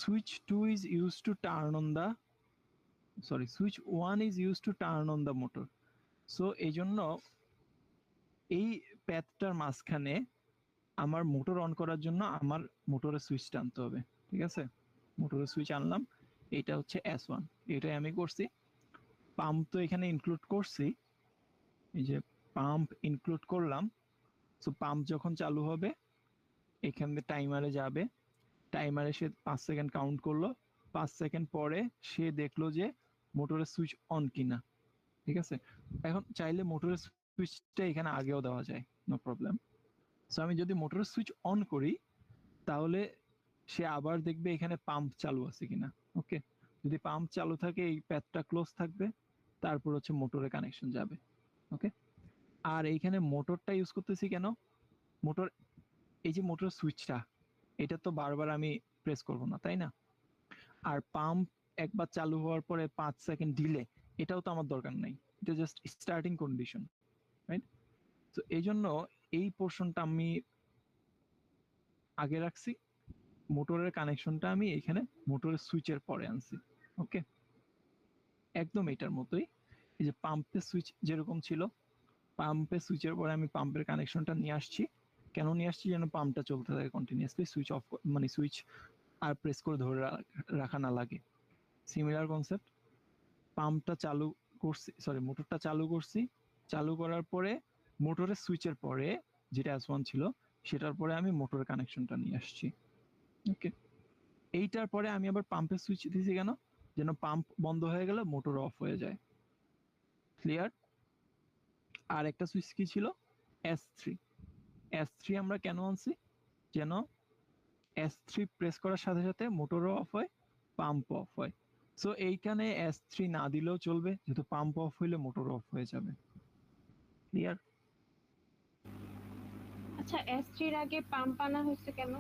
switch 2 is used to turn on the switch 1 is used to turn on the motor. So এই জন্য এই প্যাথটার মাঝখানে আমার motor on করার জন্য আমার মোটরের সুইচটা আনতে হবে। ঠিক আছে, মোটরের সুইচ আনলাম, এটা হচ্ছে S1, এটাই আমি করছি। পাম্প তো এখানে ইনক্লুড করছি, এই যে পাম্প ইনক্লুড করলাম। সো পাম্প যখন চালু হবে এখানে টাইমারে যাবে, টাইমারে সে 5 সেকেন্ড কাউন্ট করলো, 5 সেকেন্ড পরে সে দেখলো যে মোটরের সুইচ অন কিনা। ঠিক আছে, এখন চাইলে মোটরের সুইচটা এখানে আগেও দেওয়া যায়, নো প্রবলেম। সো আমি যদি মোটরের সুইচ অন করি তাহলে সে আবার দেখবে এখানে পাম্প চালু আছে কিনা। ওকে, যদি পাম্প চালু থাকে এই প্যাথটা ক্লোজ থাকবে, তারপর হচ্ছে মোটরে কানেকশন যাবে। ওকে, আর এইখানে মোটরটা ইউজ করতেছি কেন? মোটর, এই যে মোটর সুইচটা, এটা তো বারবার আমি প্রেস করব না, তাই না? আর পাম্প একবার চালু হওয়ার পরে 5 সেকেন্ড ডিলে, এটাও তো আমার দরকার নাই, এটা জাস্ট স্টার্টিং কন্ডিশন, রাইট? তো এই জন্য এই পোর্শনটা আমি আগে রাখছি, মোটরের কানেকশনটা আমি এখানে মোটরের সুইচের পরে আনছি। ওকে, একদম এটার মতোই। এই যে পাম্পের সুইচ যেরকম ছিল, পাম্পের সুইচের পরে আমি পাম্পের কানেকশনটা নিয়ে আসছি। কেন নিয়ে আসছি? যেন পাম্পটা চলতে থাকে কন্টিনিউয়াসলি, সুইচ অফ মানে সুইচ আর প্রেস করে ধরে রাখা না লাগে। সিমিলার কনসেপ্ট, পাম্পটা চালু করছি, মোটরটা চালু করছি, চালু করার পরে মোটরের সুইচের পরে যেটা S1 ছিল সেটার পরে আমি মোটরের কানেকশনটা নিয়ে আসছি। ওকে, এইটার পরে আমি আবার পাম্পের সুইচ দিয়েছি কেন? যেন পাম্প বন্ধ হয়ে গেলে মোটর অফ হয়ে যায়। ক্লিয়ার? আর একটা সুইচ কি ছিল? S3। S3 আমরা কেন আনছি? যেন S3 প্রেস করার সাথে সাথে মোটরও অফ হয়, পাম্প অফ হয়। সো এইখানে S3 না দিলেও চলবে, যেহেতু পাম্প অফ হইলে মোটর অফ হয়ে যাবে। ক্লিয়ার? আচ্ছা, S3 এর আগে পাম্প আনা হয়েছে কেন?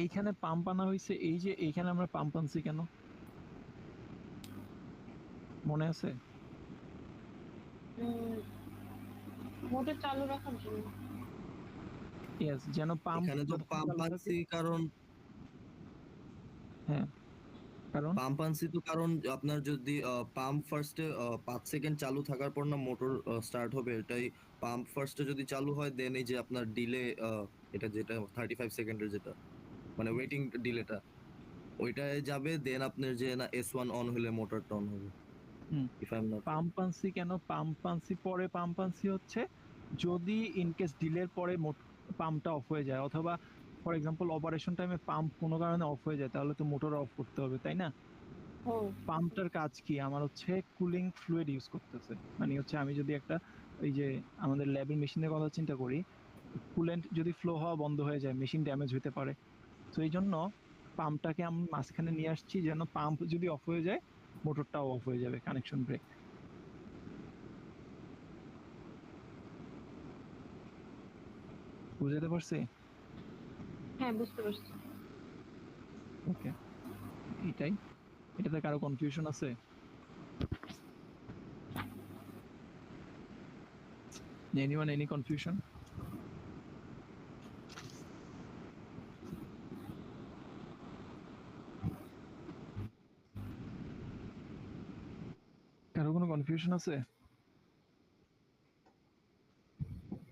এইখানে পাম্প আনা হয়েছে, এই যে এইখানে আমরা পাম্প আনছি কেন মনে আছে? মোটর চালু রাখার জন্য। ইয়েস, যেন পাম্প এখানে তো পাম্প আনছি কারণ হ্যাঁ, কারণ পাম্প আনছি তো কারণ আপনার যদি পাম্প ফার্স্টে 5 সেকেন্ড চালু থাকার পর না মোটর স্টার্ট হবে, এটাই। পাম্প ফার্স্টে যদি চালু হয় দেন এই যে আপনার ডিলে, এটা যেটা 35 সেকেন্ডের যেটা মানে ওয়েটিং ডিলেটা, ওইটায় যাবে, দেন আপনার যে না S1 অন হলে মোটরটা অন হবে। If I am not pump আনছি কেন? পাম্প আনছি পরে, পাম্প আনছি হচ্ছে যদি ইনকেস ডিলের পরে পাম্পটা অফ হয়ে যায়, অথবা ফর এক্সাম্পল অপারেশন টাইমে পাম্প কোনো কারণে অফ হয়ে যায়, তাহলে তো মোটর অফ করতে হবে, তাই না? পাম্পটার কাজ কি? আমার হচ্ছে কুলিং ফ্লুইড ইউজ করতেছে, মানে হচ্ছে আমি যদি একটা ওই যে আমাদের ল্যাবের মেশিনের কথা চিন্তা করি, কুলেন্ট যদি ফ্লো হওয়া বন্ধ হয়ে যায় মেশিন ড্যামেজ হতে পারে। তো এই জন্য পাম্পটাকে আমি মাঝখানে নিয়ে আসছি, যেন পাম্প যদি অফ হয়ে যায় মোটরটাও অফ হয়ে যাবে, কানেকশন ব্রেক। বুঝতে পারছি? হ্যাঁ, বুঝতে পারছি। ওকে, এইটাই। এটাতে কারো কনফিউশন আছে? Anyone, any confusion? কারো কোনো কনফিউশন আছে?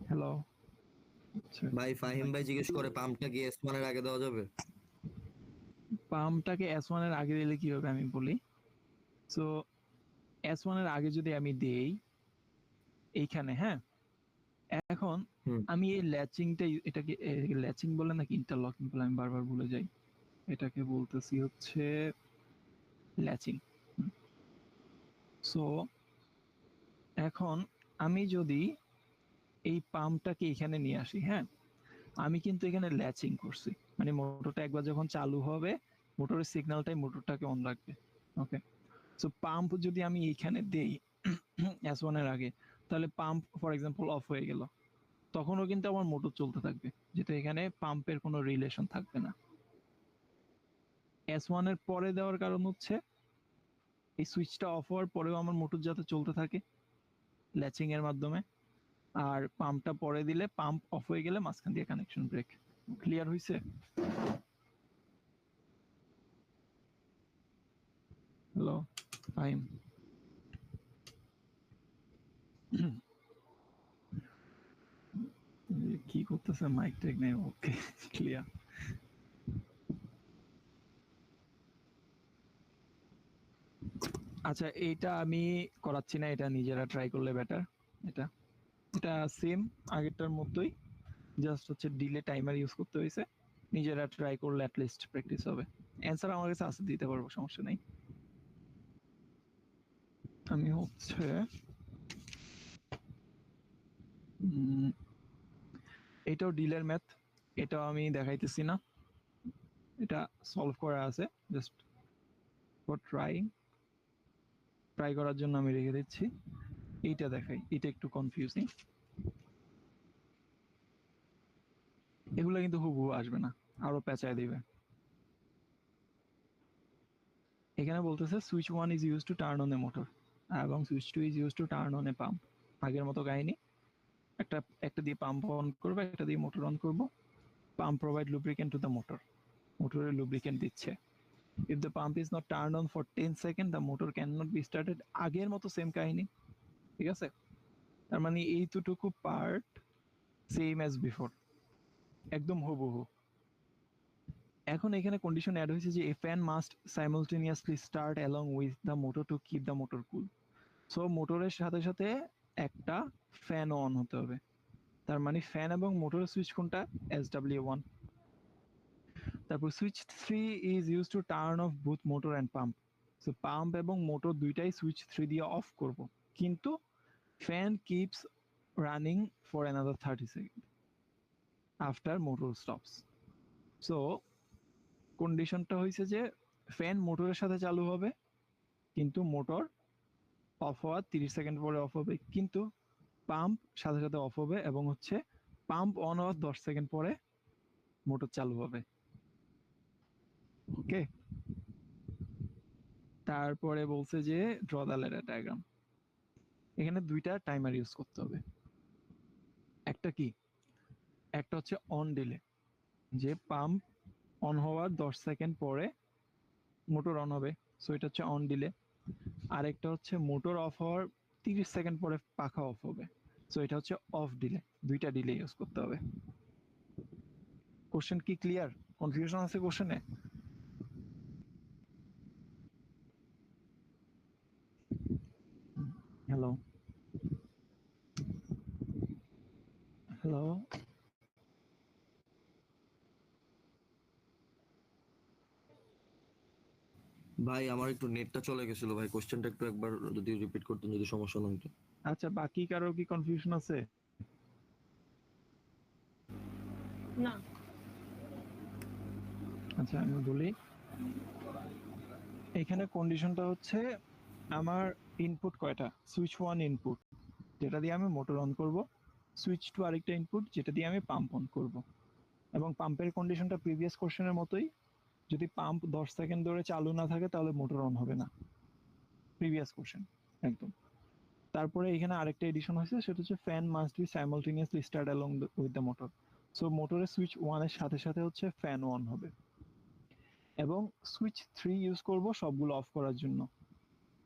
হ্যালো, ভাই, ফাহিম ভাই জিজ্ঞেস করে পাম্পটা কি S1 এর আগে দেওয়া যাবে? পাম্পটাকে S1 এর আগে দিলে কি হবে আমি বলি। সো S1 এর আগে যদি আমি দেই এইখানে, হ্যাঁ, এখন আমি এই ল্যাচিংটা, এটাকে ল্যাচিং বলে নাকি ইন্টারলকিং বলে আমি বারবার ভুলে যাই, এটাকে বলতেছি হচ্ছে ল্যাচিং। সো এখন আমি যদি এই পাম্পটাকে এখানে নিয়ে আসি, হ্যাঁ, আমি কিন্তু এখানে ল্যাচিং করছি, মানে মোটরটা একবার যখন চালু হবে মোটরের সিগন্যালটাই মোটরটাকে অন রাখবে। ওকে, সো পাম্প যদি আমি এইখানে দেই S1 এর আগে, তাহলে পাম্প ফর এক্সাম্পল অফ হয়ে গেল, তখনও কিন্তু আমার মোটর চলতে থাকবে, যেহেতু এখানে পাম্পের কোনো রিলেশন থাকবে না। S1 এর পরে দেওয়ার কারণ হচ্ছে এই সুইচটা অফ হওয়ার পরেও আমার মোটর যাতে চলতে থাকে ল্যাচিং এর মাধ্যমে, আর পাম্পটা পরে দিলে পাম্প অফ হয়ে গেলে মাঝখান দিয়ে কানেকশন ব্রেক। ক্লিয়ার হয়েছে? হ্যালো ফাইম। কি করতেছে, মাইক টেক নেই, ওকে ক্লিয়ার। আচ্ছা এইটা আমি করাচ্ছি না, এটা নিজেরা ট্রাই করলে বেটার। এটা এটা সেম আগেরটার মতোই, জাস্ট হচ্ছে ডিলে টাইমার ইউজ করতে হয়েছে। নিজেরা ট্রাই করলে অ্যাটলিস্ট প্র্যাকটিস হবে। অ্যান্সার আমার কাছে আছে, দিতে পারবো, সমস্যা নেই। আমি হচ্ছে এটাও ডিলের ম্যাথ, এটাও আমি দেখাইতেছি না, এটা সলভ করা আছে জাস্ট ফর ট্রাই করার জন্য আমি রেখে দিচ্ছি। এইটা দেখাই, এটা একটু কনফিউজিং। এগুলো কিন্তু হুবহু আসবে না, আরো পেঁচায় দিবে। এখানে বলতেছে switch 1 is use to turn on a motor এবং switch 2 is use to turn on a pump. আগের মতো কাহিনী, একটা দিয়ে পাম্প অন করবো, একটা দিয়ে মোটর অন করবো। Pump provide lubricant to the motor, মোটরে লুব্রিকেন্ট দিচ্ছে। If the pump is not turn on for 10 second the motor can not be started. আগের মতো সেম কাহিনী, ঠিক আছে? তার মানে এইটুকু পার্ট সেম অ্যাজ বিফোর, একদম হুবহু। এখন এখানে কন্ডিশন অ্যাড হয়েছে যে a fan must simultaneously start along with the motor to keep the motor cool. So মোটরের সাথে সাথে একটা ফ্যান অন হতে হবে। তার মানে ফ্যান এবং মোটরের সুইচ কোনটা? SW1। তারপর switch 3 is use to turn off booth motor and pump. So pump এবং মোটর দুইটাই সুইচ 3 দিয়ে অফ করব, কিন্তু fan keeps running for another 30 second after motor stops. So কন্ডিশনটা হয়েছে যে ফ্যান মোটরের সাথে চালু হবে, কিন্তু মোটর অফ হওয়ার 30 সেকেন্ড পরে অফ হবে, কিন্তু পাম্প সাথে সাথে অফ হবে, এবং হচ্ছে পাম্প অন হওয়ার 10 সেকেন্ড পরে মোটর চালু হবে। ওকে, তারপরে বলছে যে ড্র দ্য ল্যাডার ডায়াগ্রাম। এখানে দুইটা টাইমার ইউজ করতে হবে। একটা কি, একটা হচ্ছে অন ডিলে, যে পাম্প অন হওয়ার 10 সেকেন্ড পরে মোটর অন হবে, সো এটা হচ্ছে অন ডিলে। আরেকটা হচ্ছে মোটর অফ হওয়ার 30 সেকেন্ড পরে পাখা অফ হবে, সো এটা হচ্ছে অফ ডিলে। দুইটা ডিলে ইউজ করতে হবে। কোশ্চেন কি ক্লিয়ার? কনফিউশন আছে কোশ্চেনে? হ্যালো হ্যালো ভাই আমার একটু নেটটা চলে গেছিল ভাই, কোশ্চেনটা একটু একবার যদি রিপিট করতেন যদি সমস্যা না হতো। আচ্ছা, বাকি কারো কি কনফিউশন আছে? না। আচ্ছা আমি বলি, এখানে কন্ডিশনটা হচ্ছে আমার ইনপুট কয়টা? সুইচ 1 ইনপুট, যেটা দিয়ে আমি মোটর অন করব। সুইচ 2 আরেকটা ইনপুট, যেটা দিয়ে আমি পাম্প অন করব। এবং পাম্পের কন্ডিশনটা প্রিভিয়াস কোশ্চেনের মতোই, যদি পাম্প 10 সেকেন্ড ধরে চালু না থাকে তাহলে মোটর অন হবে না, প্রিভিয়াস কোশ্চেন একদম। তারপরে এখানে আরেকটা এডিশন হয়েছে, সেটা হচ্ছে fan must be simultaneously start along with the motor. So মোটরের সুইচ 1 এর সাথে সাথে হচ্ছে ফ্যান অন হবে, এবং সুইচ 3 ইউজ করব সবগুলো অফ করার জন্য।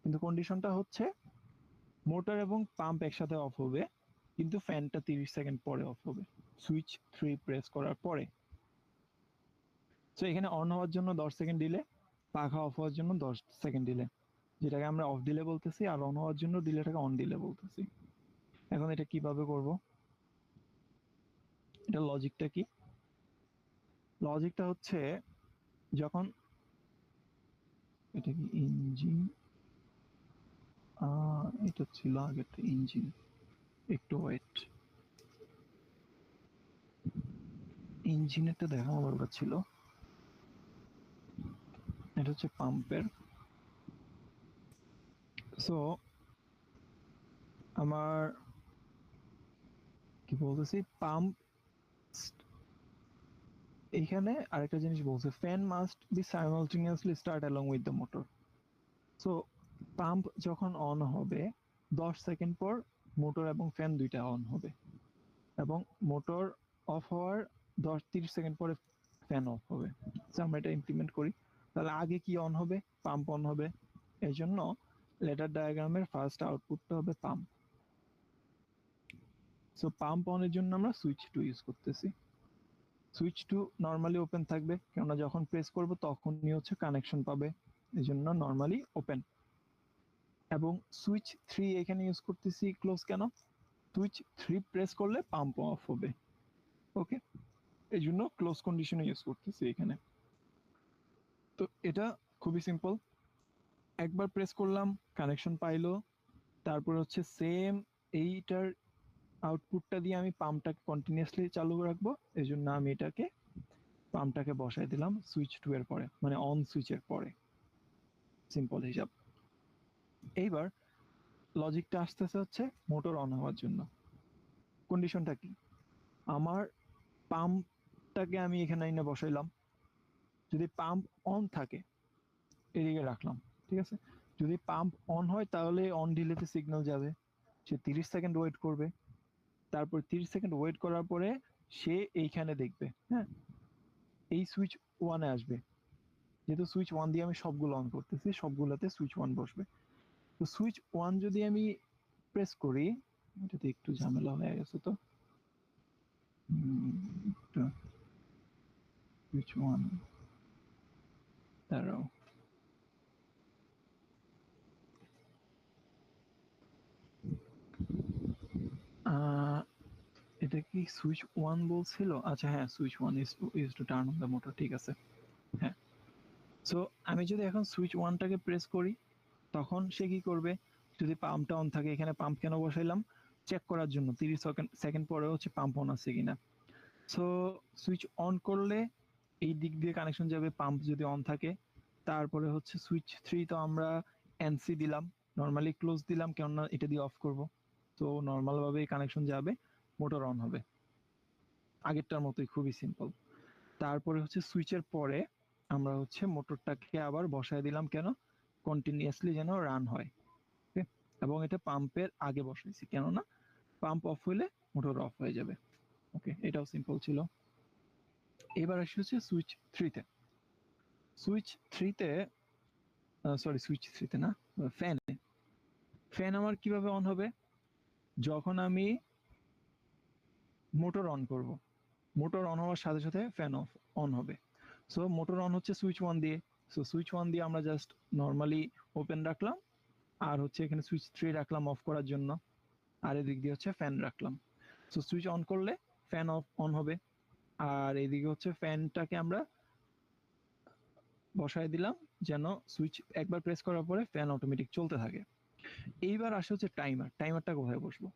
কিন্তু কন্ডিশনটা হচ্ছে মোটর এবং পাম্প একসাথে অফ হবে, কিন্তু ফ্যানটা 30 সেকেন্ড পরে অফ হবে, সুইচ 3 প্রেস করার পরে। সো এখানে অন হওয়ার জন্য 10 সেকেন্ড ডিলে, পাখা অফ হওয়ার জন্য 10 সেকেন্ড ডিলে, যেটাকে আমরা অফ ডিলে বলতেছি, আর অন হওয়ার জন্য ডিলেটাকে অন ডিলে বলতেছি। এখন এটা কিভাবে করব? এটা লজিকটা কি? লজিকটা হচ্ছে, যখন এটা কি ইঞ্জিন, এটা ছিল আগেরটা ইঞ্জিন, একটু ওয়েট, ইঞ্জিনেরটা দেখানো দরকার ছিল। এটা হচ্ছে পাম্পের। সো আমার কি বলতেছি, পাম্প, এইখানে আরেকটা জিনিস বলছে, fan must be simultaneously start along with the motor. So pump যখন অন হবে 10 সেকেন্ড পর মোটর এবং ফ্যান দুইটা অন হবে, এবং মোটর অফ হওয়ার 30 সেকেন্ড পরে ফ্যান অফ হবে। সো আমরা এটা ইমপ্লিমেন্ট করি, তাহলে আগে কি অন হবে? পাম্প অন হবে, এই জন্য লেটার ডায়াগ্রামের ফার্স্ট আউটপুটটা হবে পাম্প। সো পাম্প অনের জন্য আমরা সুইচ টু ইউজ করতেছি। সুইচ টু নর্মালি ওপেন থাকবে, কেননা যখন প্রেস করব তখনই হচ্ছে কানেকশন পাবে, এই জন্য নর্মালি ওপেন। এবং সুইচ থ্রি এখানে ইউজ করতেছি ক্লোজ। কেন? সুইচ থ্রি প্রেস করলে পাম্প অফ হবে। ওকে, এই জন্য ক্লোজ কন্ডিশনে ইউজ করতেছি এখানে। তো এটা খুবই সিম্পল, একবার প্রেস করলাম কানেকশন পাইলো, তারপর হচ্ছে সেম এইটার আউটপুটটা দিয়ে আমি পাম্পটাকে কন্টিনিউয়াসলি চালু রাখবো, এই জন্য আমি এটাকে পাম্পটাকে বসাই দিলাম সুইচ টু এর পরে, মানে অন সুইচের পরে। সিম্পল হিসাব। এইবার লজিকটা আসতেছে হচ্ছে মোটর অন হওয়ার জন্য। কন্ডিশনটা কি? আমার পাম্পটাকে আমি এখানে এনে বসাইলাম, যদি পাম্প অন থাকে এদিকে রাখলাম, ঠিক আছে। যদি পাম্প অন হয় তাহলে অন ডিলেতে সিগন্যাল যাবে, সে 30 সেকেন্ড ওয়েট করবে, তারপর 30 সেকেন্ড ওয়েট করার পরে সে এইখানে দেখবে, হ্যাঁ, এই সুইচ ওয়ানে আসবে। যেহেতু সুইচ ওয়ান দিয়ে আমি সবগুলো অন করতেছি, সবগুলোতে সুইচ ওয়ান বসবে। তো সুইচ ওয়ান যদি আমি প্রেস করি, এটাতে একটু ঝামেলা হয়ে গেছে, তো সুইচ ওয়ান দাঁড়াও, এটা কি সুইচ ওয়ান বলছিল? আচ্ছা হ্যাঁ, switch one is two turn on the motor, ঠিক আছে। হ্যাঁ, সো আমি যদি এখন সুইচ ওয়ানটাকে প্রেস করি তখন সে কি করবে? যদি পাম্পটা অন থাকে, এখানে পাম্প কেন বসাইলাম? চেক করার জন্য 30 সেকেন্ড পরে হচ্ছে পাম্প অন আছে কিনা। সো সুইচ অন করলে এই দিক দিয়ে কানেকশন যাবে পাম্প যদি অন থাকে। তারপরে হচ্ছে সুইচ থ্রি তো আমরা এনসি দিলাম, নর্মালি ক্লোজ দিলাম, কেননা এটা দিয়ে অফ করব। তো নর্মাল ভাবে কানেকশন যাবে, মোটর অন হবে, আগেরটার মতোই, খুবই সিম্পল। তারপরে হচ্ছে সুইচের পরে আমরা হচ্ছে মোটরটাকে আবার বসায় দিলাম, কেন? কন্টিনিউয়াসলি যেন রান হয়। ওকে, এবং এটা পাম্পের আগে বসাইছি, কেননা পাম্প অফ হইলে মোটর অফ হয়ে যাবে। ওকে, এটাও সিম্পল ছিল। এবার আসি হচ্ছে সুইচ থ্রিতে। সুইচ থ্রিতে, সরি সুইচ থ্রিতে না, ফ্যানে। ফ্যান আমার কিভাবে অন হবে? যখন আমি মোটর অন করব, মোটর অন হওয়ার সাথে সাথে ফ্যান অন হবে। সো মোটর অন হচ্ছে সুইচ ওয়ান দিয়ে, সো সুইচ ওয়ান দিয়ে আমরা জাস্ট নর্মালি ওপেন রাখলাম, আর হচ্ছে এখানে সুইচ থ্রি রাখলাম অফ করার জন্য, আর এদিক দিয়ে হচ্ছে ফ্যান রাখলাম। সো সুইচ অন করলে ফ্যান অন হবে, আর এদিকে হচ্ছে ফ্যানটাকে আমরা বসায় দিলাম যেন সুইচ একবার প্রেস করার পরে ফ্যান অটোমেটিক চলতে থাকে। এইবার আসে হচ্ছে টাইমার। টাইমারটা কোথায় বসবো?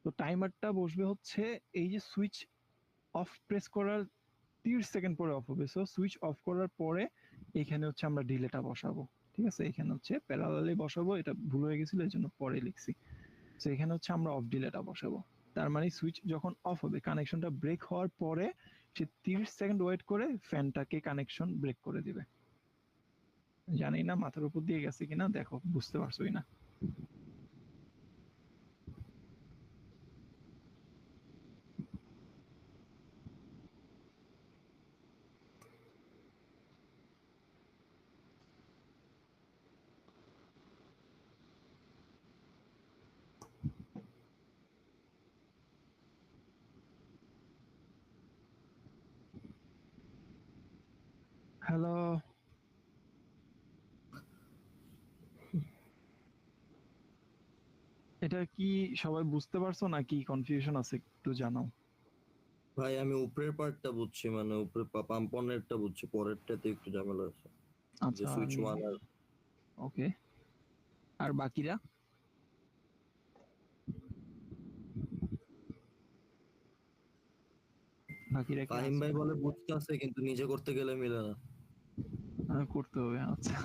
তো টাইমারটা বসবে হচ্ছে এই যে সুইচ অফ প্রেস করার 30 সেকেন্ড পরে অফ হবে। সো সুইচ অফ করার পরে এখানে হচ্ছে আমরা ডিলেটা বসাবো, ঠিক আছে। এখানে হচ্ছে প্যারালালি বসাবো, এটা ভুল হয়ে গেছিল এই জন্য পরে লিখছি। তো এখানে হচ্ছে আমরা অফ ডিলেটা বসাবো। তার মানে সুইচ যখন অফ হবে, কানেকশনটা ব্রেক হওয়ার পরে সে 30 সেকেন্ড ওয়েট করে ফ্যানটাকে কানেকশন ব্রেক করে দিবে। জানি না মাথার উপর দিয়ে গেছে কিনা, দেখো বুঝতে পারছো কিনা। হ্যালো, এটা কি সবাই বুঝতে পারছো নাকি কনফিউশন আছে একটু জানাও। ভাই আমি উপরের পার্টটা বুঝছি, মানে উপরে পাম্প অনেরটা বুঝছি, পরেরটাতে একটু ঝামেলা আছে। যে আচ্ছা, সুইচ ওয়ান আর ওকে, আর বাকিরা? বাকিরা কি ফাহিম আছো? ভাই বলে বুঝতে আছে, কিন্তু নিজে করতে গেলে মিলে না। করতে হবে, আচ্ছা।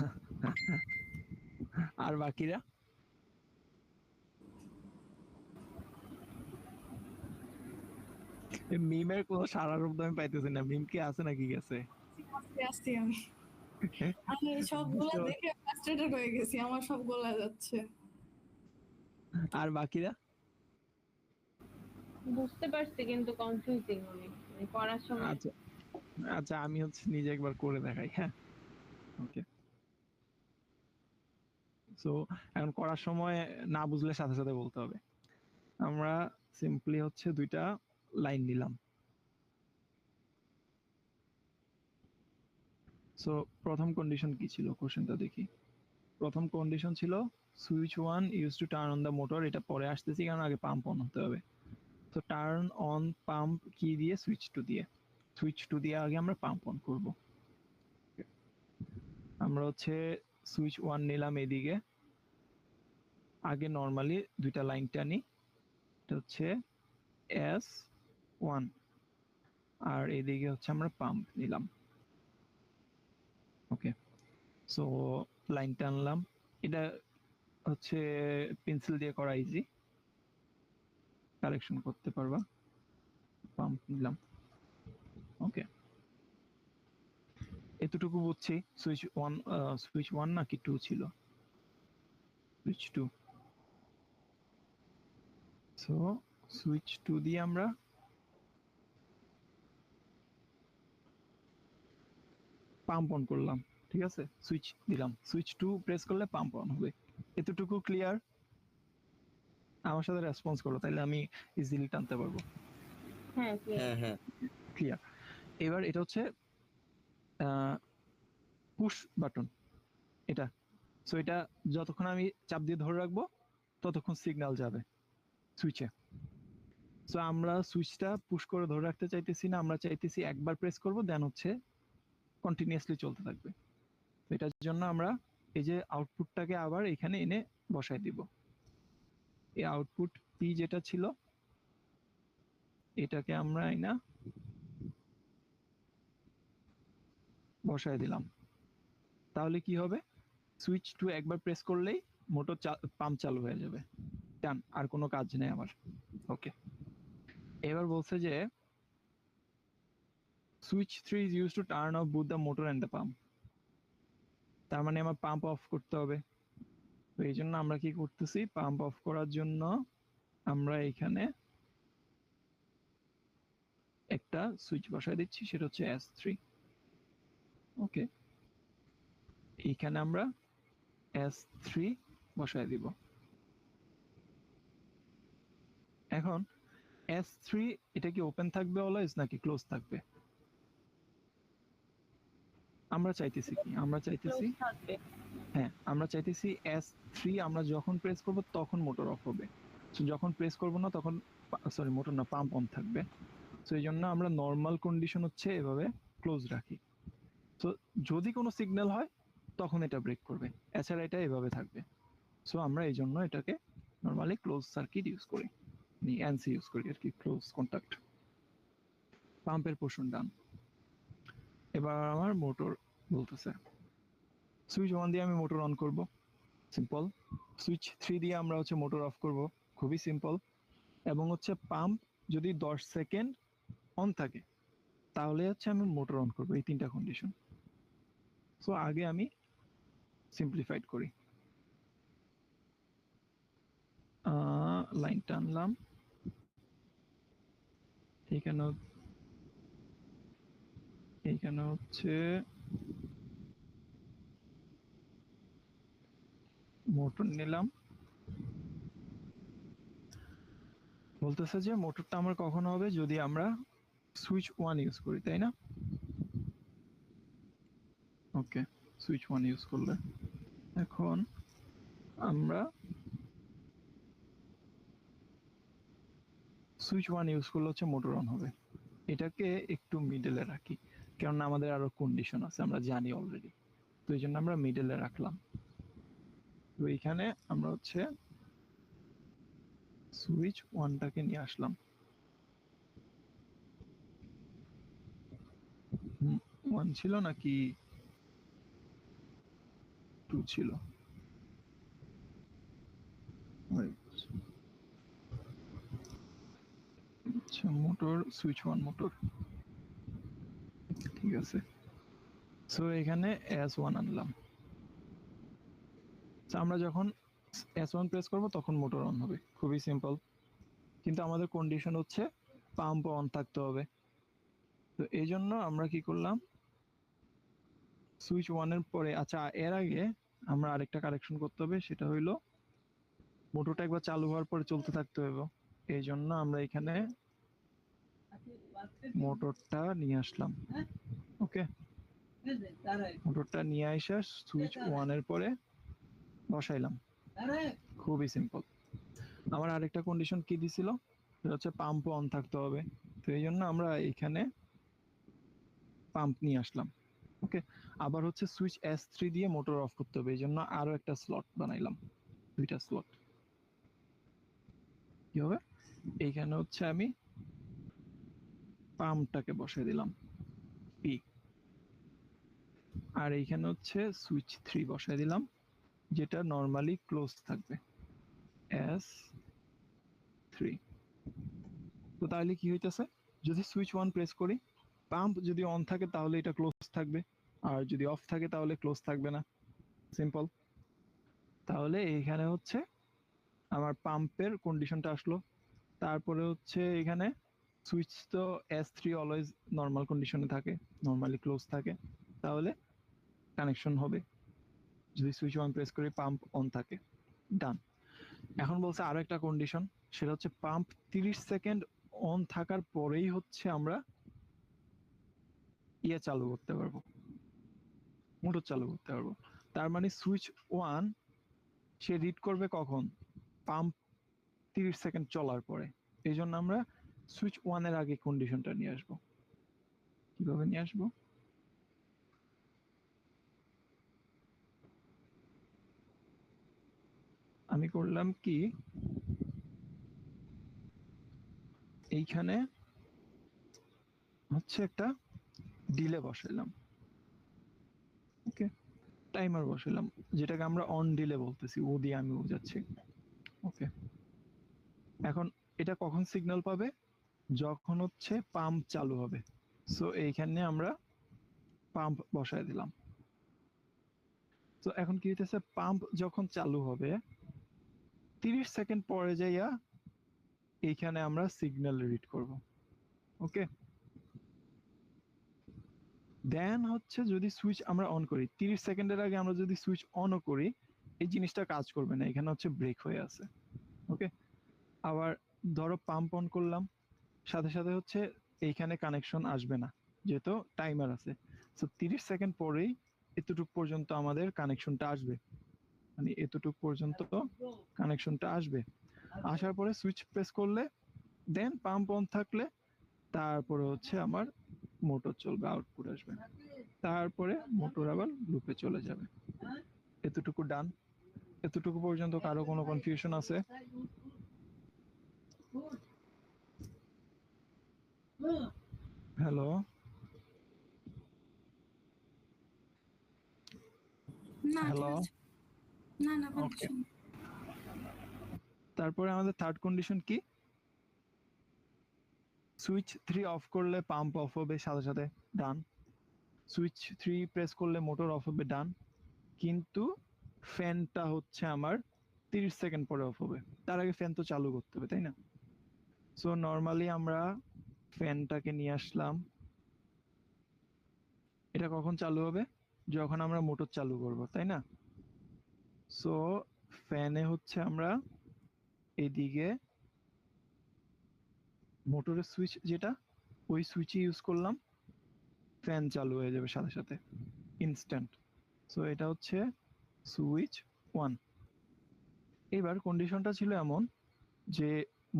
আর বাকিরা? মিমের কোনো সারা রূপ তো আমি পাইতেছি না, মিম কি আছে নাকি গেছে? আস্তে আস্তে আমি আমি সবগুলা বুঝতে দেখে ফ্রাস্ট্রেটেড হয়ে গেছি, আমার সব গলা যাচ্ছে। আর বাকিরা? বুঝতে পারছি কিন্তু কনফিউজিং অনেক, মানে পড়ার সময়। আচ্ছা, আচ্ছা আমি হচ্ছে নিজে একবার করে দেখাই, হ্যাঁ। ওকে, সো এখন করার সময় না বুঝলে সাথে সাথে বলতে হবে। আমরা সিম্পলি হচ্ছে দুইটা লাইন নিলাম। সো প্রথম কন্ডিশন কি ছিল, কোশ্চেনটা দেখি। প্রথম কন্ডিশন ছিল switch one use to turn on the motor, এটা পরে আসতেছি কারণ আগে পাম্প অন হতে হবে। তো টার্ন অন পাম্প কি দিয়ে, সুইচ টু দিয়ে। সুইচ টু দিয়ে আগে আমরা পাম্প অন করব। আমরা হচ্ছে সুইচ ওয়ান নিলাম এদিকে, আগে নর্মালি দুইটা লাইন টানি, এটা হচ্ছে এস ওয়ান, আর এদিকে হচ্ছে আমরা পাম্প নিলাম। ওকে, সো লাইন টানলাম, এটা হচ্ছে পেন্সিল দিয়ে করা ইজি, কালেকশন করতে পারবা। পাম্প নিলাম, ওকে, এতটুকু বুঝছি। সুইচ ওয়ান নাকি টু ছিল, switch two. So switch two দিয়ে আমরা পাম্প অন করলাম, ঠিক আছে, সুইচ দিলাম, সুইচ টু প্রেস করলে পাম্প অন হবে। এতটুকু ক্লিয়ার? আমার সাথে রেসপন্স করো, তাহলে আমি ইজিলি টানতে পারবো। হ্যাঁ clear। হ্যাঁ হ্যাঁ ক্লিয়ার। এবার এটা হচ্ছে পুশ বাটন, এটা। সো এটা যতক্ষণ আমি চাপ দিয়ে ধরে রাখবো ততক্ষণ সিগন্যাল যাবে সুইচে। সো আমরা সুইচটা পুশ করে ধরে রাখতে চাইতেছি না, আমরা চাইতেছি একবার প্রেস করব দেন হচ্ছে কন্টিনিউয়াসলি চলতে থাকবে। তো এটার জন্য আমরা এই যে আউটপুটটাকে আবার এখানে এনে বসাই দিব। এই আউটপুট পি যেটা ছিল এটাকে আমরা এনা বসাই দিলাম। তাহলে কি হবে, সুইচ টু একবার প্রেস করলেই মোটর পাম্প চালু হয়ে যাবে, ডান, আর কোনো কাজ নেই আমার। ওকে, এবার বলছে যে switch three is use to turn off booth the motor and the pump. তার মানে আমার পাম্প অফ করতে হবে। তো এই জন্য আমরা কি করতেছি, পাম্প অফ করার জন্য আমরা এখানে একটা সুইচ বসাই দিচ্ছি, সেটা হচ্ছে S3। ওকে, এইখানে আমরা S3 বসাই দিব। এখন S3 এটা কি ওপেন থাকবে অলওয়েজ নাকি ক্লোজ থাকবে? আমরা চাইতেছি কি, আমরা চাইতেছি, Close থাকবে। হ্যাঁ আমরা চাইতেছি S3 আমরা যখন প্রেস করব তখন মোটর অফ হবে। So যখন প্রেস করব না তখন, সরি মোটর না, পাম্প অন থাকবে। সো এই জন্য আমরা নর্মাল কন্ডিশন হচ্ছে এভাবে ক্লোজ রাখি। তো যদি কোনো সিগন্যাল হয় তখন এটা ব্রেক করবে, এছাড়া এটা এভাবে থাকবে। সো আমরা এই জন্য এটাকে নর্মালি ক্লোজ সার্কিট ইউজ করি, এনসি ইউজ করি আর কি, ক্লোজ কন্টাক্ট। পাম্পের পোর্শন ডান। এবার আমার মোটর বলতেছে, সুইচ ওয়ান দিয়ে আমি মোটর অন করব, সিম্পল। সুইচ থ্রি দিয়ে আমরা হচ্ছে মোটর অফ করব, খুবই সিম্পল। এবং হচ্ছে পাম্প যদি 10 সেকেন্ড অন থাকে তাহলে হচ্ছে আমি মোটর অন করব, এই তিনটা কন্ডিশন। সো আগে আমি সিম্পলিফাইড করি, লাইন টানলাম, এইখানে এইখানে হচ্ছে মোটর নিলাম। বলতেছে যে মোটরটা আমার কখন হবে, যদি আমরা সুইচ ওয়ান ইউজ করি, তাই না? ওকে, সুইচ ওয়ান ইউজ করলে এখন আমরা সুইচ ওয়ান ইউজ করলে হচ্ছে মোটর অন হবে। এটাকে একটু মিডলে রাখি, কেননা আমাদের আরো কন্ডিশন আছে আমরা জানি অলরেডি, তো এই জন্য আমরা মিডলে রাখলাম। তো এইখানে আমরা হচ্ছে সুইচ ওয়ানটাকে নিয়ে আসলাম। ওয়ান ছিল নাকি টু ছিল? আচ্ছা, মোটর সুইচ ওয়ান মোটর, ঠিক আছে। সো এখানে S1 আনলাম। আমরা যখন S1 প্রেস করব তখন মোটর অন হবে, খুবই সিম্পল। কিন্তু আমাদের কন্ডিশন হচ্ছে পাম্প অন থাকতে হবে। তো এই জন্য আমরা কি করলাম, সুইচ ওয়ানের পরে, আচ্ছা এর আগে আমরা আরেকটা কারেকশন করতে হবে, সেটা হইলো মোটরটা একবার চালু হওয়ার পরে চলতে থাকতে হবে। এই জন্য আমরা এখানে মোটরটা নিয়ে আসলাম। ওকে, মোটরটা নিয়ে আসা সুইচ 1 এর পরে বসাইলাম। খুবই সিম্পল। আমার আরেকটা কন্ডিশন কি দিছিল, সেটা হচ্ছে পাম্প অন থাকতে হবে। তো এই জন্য আমরা এখানে পাম্প নিয়ে আসলাম। ওকে, আবার হচ্ছে সুইচ S3 দিয়ে মোটর অফ করতে হবে, এই জন্য আরো একটা স্লট বানাইলাম, দুইটা স্লট। কি হবে, এইখানে হচ্ছে আমি পাম্পটাকে বসাই দিলাম P, আর এইখানে হচ্ছে সুইচ 3 বসাই দিলাম, যেটা নর্মালি ক্লোজ থাকবে S3। তো তাহলে কি হইতেছে, যদি সুইচ 1 প্রেস করি, পাম্প যদি অন থাকে তাহলে এটা ক্লোজ থাকবে, আর যদি অফ থাকে তাহলে ক্লোজ থাকবে না। সিম্পল। তাহলে এইখানে হচ্ছে আমার পাম্পের কন্ডিশনটা আসলো। তারপরে হচ্ছে এখানে সুইচ তো S3 অলওয়েজ নর্মাল কন্ডিশনে থাকে, নর্মালি ক্লোজ থাকে, তাহলে কানেকশন হবে যদি সুইচ 1 প্রেস করি, পাম্প অন থাকে। ডান। এখন বলছে আরো একটা কন্ডিশন, সেটা হচ্ছে পাম্প 30 সেকেন্ড অন থাকার পরেই হচ্ছে আমরা ইয়ে চালু করতে পারবো, মোটর চালু করতে পারবো। তার মানে সুইচ 1 সে রিড করবে কখন, পাম্প 30 সেকেন্ড চলার পরে। এই জন্য আমরা সুইচ 1 এর আগে কন্ডিশনটা নিয়ে আসবো। কিভাবে নিয়ে আসবো, আমি করলাম কি, এইখানে হচ্ছে একটা ডিলে বসাইলাম। ওকে, টাইমার বসাইলাম, যেটাকে আমরা অন ডিলে বলতেছি, ও দিয়ে আমি বোঝাচ্ছি। ওকে, এখন এটা কখন সিগন্যাল পাবে, যখন হচ্ছে পাম্প চালু হবে। সো এইখানে আমরা পাম্প বসায় দিলাম। তো এখন কি হইতেছে, পাম্প যখন চালু হবে 30 সেকেন্ড পরে যাইয়া এইখানে আমরা সিগন্যাল রিড করব। ওকে, দেন হচ্ছে যদি সুইচ আমরা অন করি, 30 সেকেন্ডের আগে আমরা যদি সুইচ অনও করি, এই জিনিসটা কাজ করবে না, এখানে হচ্ছে ব্রেক হয়ে আছে। ওকে, আবার ধরো পাম্প অন করলাম, সাথে সাথে হচ্ছে এইখানে কানেকশন আসবে না, যেহেতু টাইমার আছে। সো 30 সেকেন্ড পরেই এতটুকু পর্যন্ত আমাদের কানেকশনটা আসবে, মানে এতটুকু পর্যন্ত কানেকশনটা আসবে। আসার পরে সুইচ প্রেস করলে, দেন পাম্প অন থাকলে, তারপরে হচ্ছে আমার মোটর চলবে, আউটপুট আসবে, তারপরে মোটর আবার লুপে চলে যাবে। এতটুকু ডান। এতটুকু পর্যন্ত কারো কোনো কনফিউশন আছে? হ্যালো, না ঠিক হ্যালো। আছে, না না কোনো ওকে, কিছু না। তারপরে আমাদের থার্ড কন্ডিশন কি, সুইচ 3 অফ করলে পাম্প অফ হবে সাথে সাথে, ডান। সুইচ 3 প্রেস করলে মোটর অফ হবে, ডান। কিন্তু ফ্যানটা হচ্ছে আমার 30 সেকেন্ড পরে অফ হবে, তার আগে ফ্যান তো চালু করতে হবে, তাই না? সো নর্মালি আমরা ফ্যানটাকে নিয়ে আসলাম। এটা কখন চালু হবে, যখন আমরা মোটর চালু করব, তাই না? সো ফ্যানে হচ্ছে আমরা এদিকে মোটরের সুইচ যেটা, ওই সুইচই ইউজ করলাম, ফ্যান চালু হয়ে যাবে সাথে সাথে, ইনস্ট্যান্ট। সো এটা হচ্ছে সুইচ 1। এবার কন্ডিশনটা ছিল এমন যে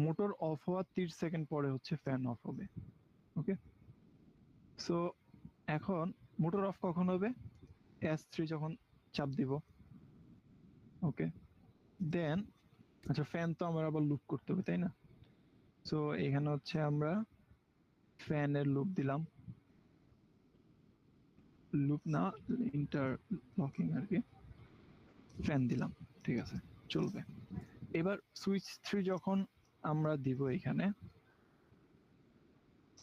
মোটর অফ হওয়ার 30 সেকেন্ড পরে হচ্ছে ফ্যান অফ হবে। ওকে, সো এখন মোটর অফ কখন হবে, S3 যখন চাপ দিব। ওকে, দেন আচ্ছা ফ্যান তো আমার আবার লুপ করতে হবে, তাই না? সো এখানে হচ্ছে আমরা ফ্যানের লুপ দিলাম, লুপ না, ইন্টারলকিং আর কি, ফ্যান দিলাম, ঠিক আছে, চলবে। এবার সুইচ 3 যখন আমরা দিব এখানে,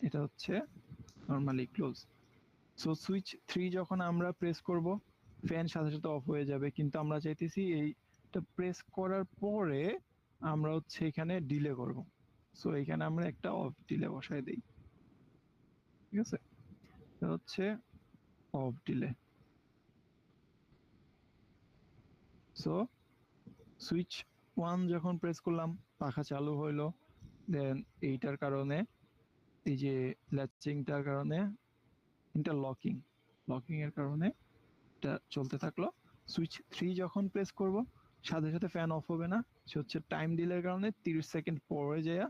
এটা হচ্ছে নরমালি ক্লোজ। সো সুইচ 3 যখন আমরা প্রেস করব, ফ্যান সাথে সাথে অফ হয়ে যাবে, কিন্তু আমরা চাইতেছি এইটা প্রেস করার পরে আমরা হচ্ছে এখানে ডিলে করব। সো এখানে আমরা একটা অফ ডিলে বসাই দেই, ঠিক আছে, এটা হচ্ছে অফ ডিলে। সো সুইচ 1 যখন প্রেস করলাম পাখা চালু হইলো, দেন এইটার কারণে এই যে ল্যাচিংটার কারণে ইন্টারলকিং এর কারণে এটা চলতে থাকলো। সুইচ 3 যখন প্রেস করব সাথে সাথে ফ্যান অফ হবে না, সে হচ্ছে টাইম ডিলের কারণে 30 সেকেন্ড পরে যায়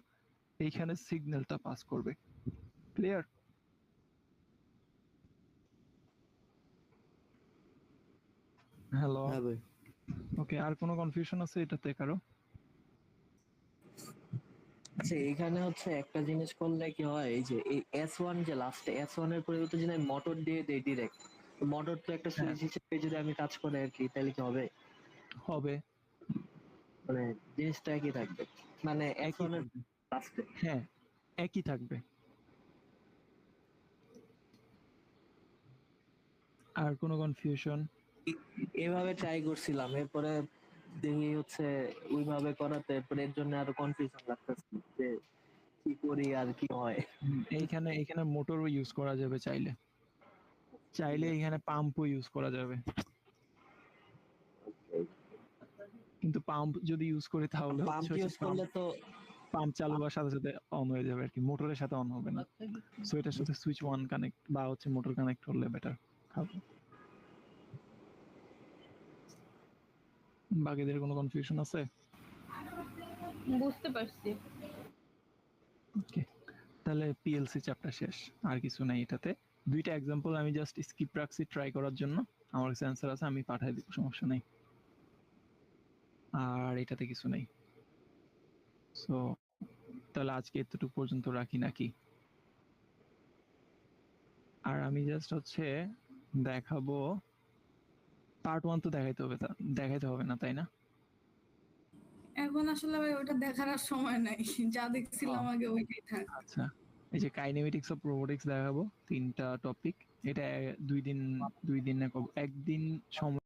এইখানে সিগন্যালটা পাস করবে। ক্লিয়ার? হ্যালো, হ্যাঁ ভাই। ওকে, আর কোনো কনফিউশন আছে এটাতে কারো? আচ্ছা এখানে হচ্ছে একটা জিনিস করলে কি হয়, এই যে এই S1 যে লাস্টে S1 এর পরিবর্তে যদি আমি মোটর দিয়ে দেই ডিরেক্ট, মোটর তো একটা সুইচ হিসেবে যদি আমি কাজ করে আর কি, তাহলে কি হবে? হবে, মানে জিনিসটা একই থাকবে, মানে একই S1 এর থাকবে। লাস্টে। হ্যাঁ, একই থাকবে। আর কোনো কনফিউশন? এভাবে ট্রাই করছিলাম, এরপরে দেখি হচ্ছে ওইভাবে করাতে এরপরে এর জন্য আরো কনফিউশন লাগতেছে যে কি করি আর কি হয়। এইখানে মোটরও ইউজ করা যাবে চাইলে, এখানে পাম্পও ইউজ করা যাবে, কিন্তু পাম্প যদি ইউজ করি তাহলে পাম্প ইউজ করলে তো পাম্প চালু হওয়ার সাথে সাথে অন হয়ে যাবে আর কি, মোটরের সাথে অন হবে না। সো এটার সাথে সুইচ 1 কানেক্ট বা হচ্ছে মোটর কানেক্ট করলে বেটার হবে। বাকিদের কোনো কনফিউশন আছে? বুঝতে পারছি। ওকে, তাহলে পিএলসি চ্যাপ্টার শেষ, আর কিছু নাই এটাতে। দুইটা এক্সাম্পল আমি জাস্ট স্কিপ রাখছি ট্রাই করার জন্য, আমার কাছে অ্যান্সার আছে, আমি পাঠিয়ে দিব, সমস্যা নেই। আর এটাতে কিছু নেই। সো তাহলে আজকে এতটুকু পর্যন্ত রাখি নাকি? আর আমি জাস্ট হচ্ছে দেখাবো, পার্ট 1 তো দেখাইতে হবে না, তাই না? এখন আসলে ভাই ওটা দেখার আর সময় নাই, যা দেখছিলাম আগে ওইটাই থাক। আচ্ছা, এই যে কাইনেমেটিক্স অফ রোবোটিক্স দেখাবো 3টা টপিক, এটা 2 দিন একদিন সময়